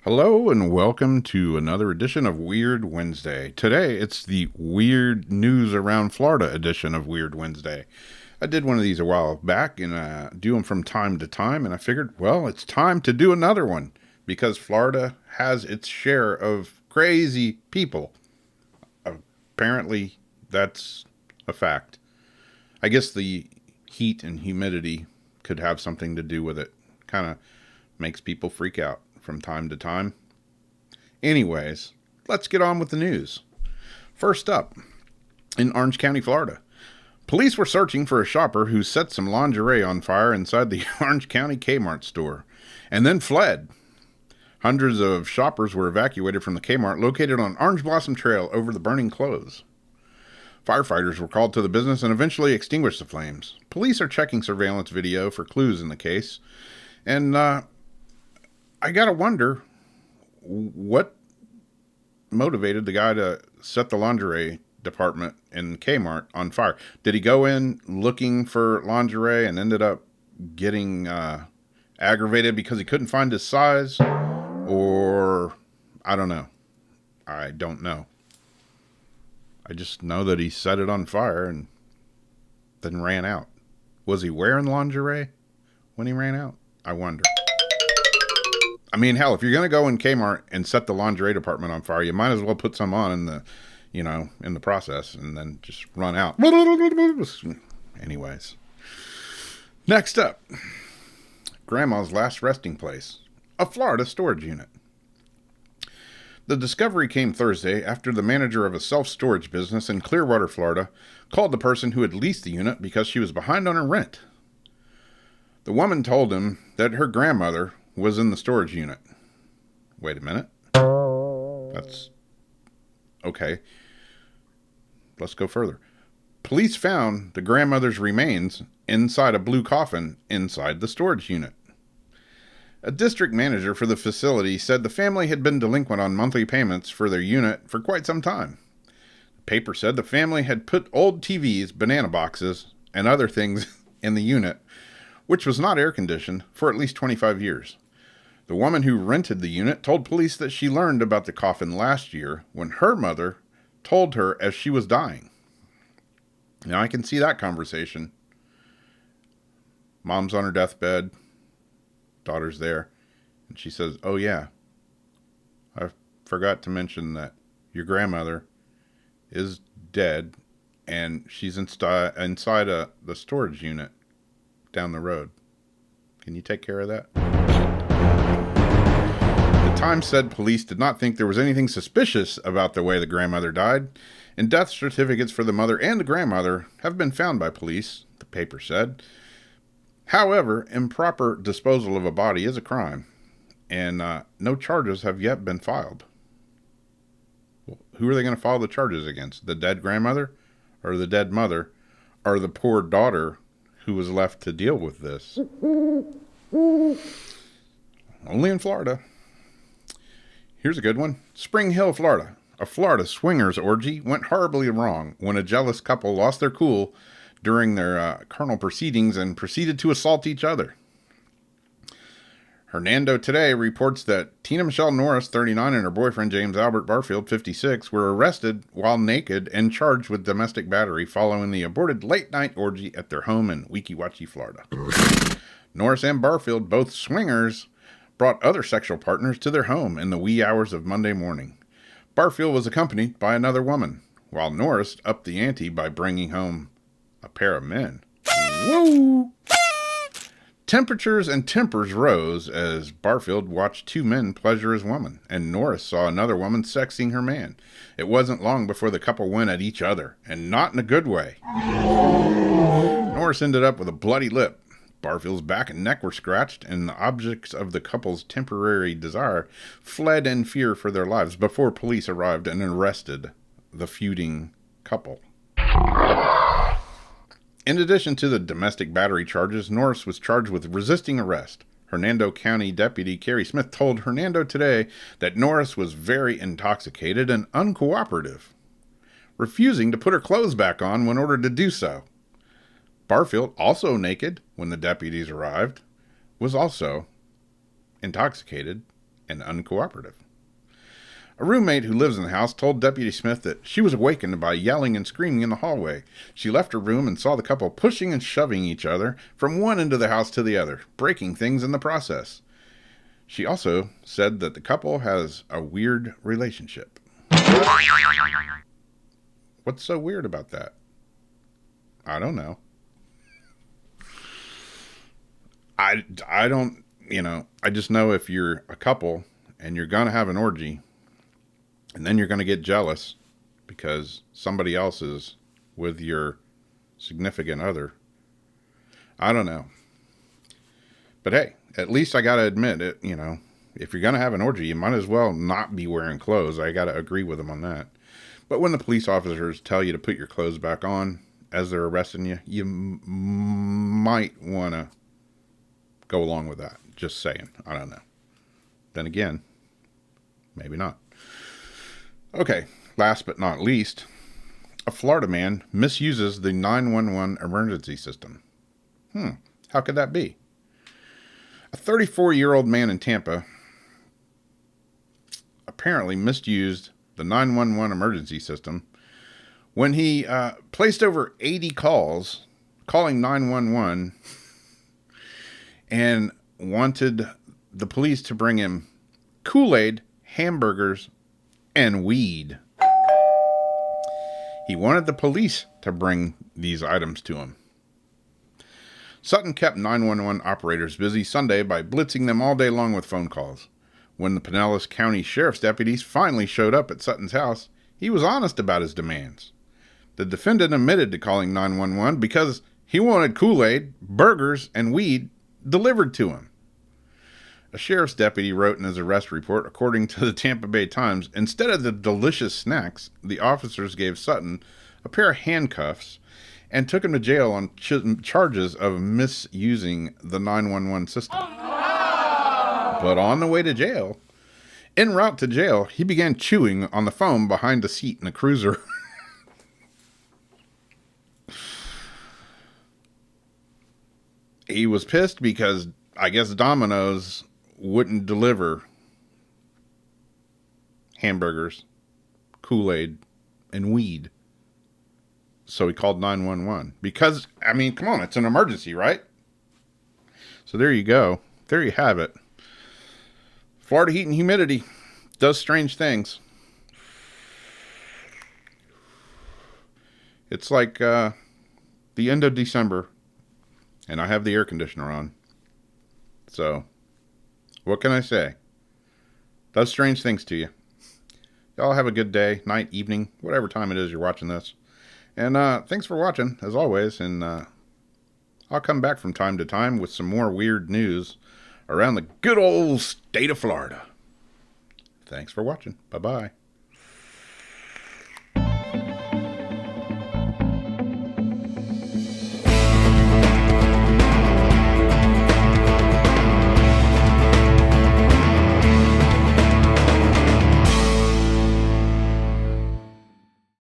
Hello and welcome to another edition of Weird Wednesday. Today it's the Weird News Around Florida edition of Weird Wednesday. I did one of these a while back and do them from time to time, and I figured, well, it's time to do another one because Florida has its share of crazy people. Apparently, that's a fact. I guess the heat and humidity could have something to do with it. Kind of makes people freak out from time to time. Anyways, let's get on with the news. First up, in Orange County, Florida, police were searching for a shopper who set some lingerie on fire inside the Orange County Kmart store and then fled. Hundreds of shoppers were evacuated from the Kmart located on Orange Blossom Trail over the burning clothes. Firefighters were called to the business and eventually extinguished the flames. Police are checking surveillance video for clues in the case. And I gotta wonder what motivated the guy to set the lingerie department in Kmart on fire. Did he go in looking for lingerie and ended up getting aggravated because he couldn't find his size? Or, I don't know. I don't know. I just know that he set it on fire and then ran out. Was he wearing lingerie when he ran out? I wonder. I mean, hell, if you're going to go in Kmart and set the lingerie department on fire, you might as well put some on in the, in the process and then just run out. Anyways. Next up, Grandma's last resting place, a Florida storage unit. The discovery came Thursday after the manager of a self-storage business in Clearwater, Florida, called the person who had leased the unit because she was behind on her rent. The woman told him that her grandmother was in the storage unit. Wait a minute. That's okay. Let's go further. Police found the grandmother's remains inside a blue coffin inside the storage unit. A district manager for the facility said the family had been delinquent on monthly payments for their unit for quite some time. The paper said the family had put old TVs, banana boxes, and other things in the unit, which was not air conditioned, for at least 25 years. The woman who rented the unit told police that she learned about the coffin last year when her mother told her as she was dying. Now I can see that conversation. Mom's on her deathbed. Daughter's there. And she says, oh yeah, I forgot to mention that your grandmother is dead and she's inside the storage unit down the road. Can you take care of that? The Times said police did not think there was anything suspicious about the way the grandmother died, and death certificates for the mother and the grandmother have been found by police, the paper said. However, improper disposal of a body is a crime, and no charges have yet been filed. Well, who are they going to file the charges against? The dead grandmother, or the dead mother, or the poor daughter who was left to deal with this? Only in Florida. Here's a good one. Spring Hill, Florida. A Florida swingers orgy went horribly wrong when a jealous couple lost their cool during their carnal proceedings and proceeded to assault each other. Hernando Today reports that Tina Michelle Norris, 39, and her boyfriend James Albert Barfield, 56, were arrested while naked and charged with domestic battery following the aborted late-night orgy at their home in Weeki Wachee, Florida. Norris and Barfield, both swingers, brought other sexual partners to their home in the wee hours of Monday morning. Barfield was accompanied by another woman, while Norris upped the ante by bringing home a pair of men. Woo! Temperatures and tempers rose as Barfield watched two men pleasure his woman, and Norris saw another woman sexing her man. It wasn't long before the couple went at each other, and not in a good way. Norris ended up with a bloody lip. Barfield's back and neck were scratched, and the objects of the couple's temporary desire fled in fear for their lives before police arrived and arrested the feuding couple. In addition to the domestic battery charges, Norris was charged with resisting arrest. Hernando County Deputy Carrie Smith told Hernando Today that Norris was very intoxicated and uncooperative, refusing to put her clothes back on when ordered to do so. Barfield, also naked when the deputies arrived, was also intoxicated and uncooperative. A roommate who lives in the house told Deputy Smith that she was awakened by yelling and screaming in the hallway. She left her room and saw the couple pushing and shoving each other from one end of the house to the other, breaking things in the process. She also said that the couple has a weird relationship. What's so weird about that? I don't know. I don't, I just know if you're a couple and you're going to have an orgy and then you're going to get jealous because somebody else is with your significant other. I don't know. But hey, at least I got to admit it, if you're going to have an orgy, you might as well not be wearing clothes. I got to agree with them on that. But when the police officers tell you to put your clothes back on as they're arresting you, you might want to go along with that. Just saying. I don't know. Then again, maybe not. Okay, last but not least, a Florida man misuses the 911 emergency system. How could that be? A 34-year-old man in Tampa apparently misused the 911 emergency system when he placed over 80 calls calling 911 and wanted the police to bring him Kool-Aid, hamburgers, and weed. He wanted the police to bring these items to him. Sutton kept 911 operators busy Sunday by blitzing them all day long with phone calls. When the Pinellas County Sheriff's deputies finally showed up at Sutton's house, he was honest about his demands. The defendant admitted to calling 911 because he wanted Kool-Aid, burgers, and weed delivered to him. A sheriff's deputy wrote in his arrest report, according to the Tampa Bay Times, instead of the delicious snacks, the officers gave Sutton a pair of handcuffs and took him to jail on charges of misusing the 911 system. But on the way to jail, en route to jail, he began chewing on the foam behind the seat in a cruiser. He was pissed because I guess Domino's wouldn't deliver hamburgers, Kool-Aid, and weed. So he called 911. Because, come on, it's an emergency, right? So there you go. There you have it. Florida heat and humidity does strange things. It's like the end of December, and I have the air conditioner on. So, what can I say? Does strange things to you. Y'all have a good day, night, evening, whatever time it is you're watching this. And thanks for watching, as always. And I'll come back from time to time with some more weird news around the good old state of Florida. Thanks for watching. Bye-bye.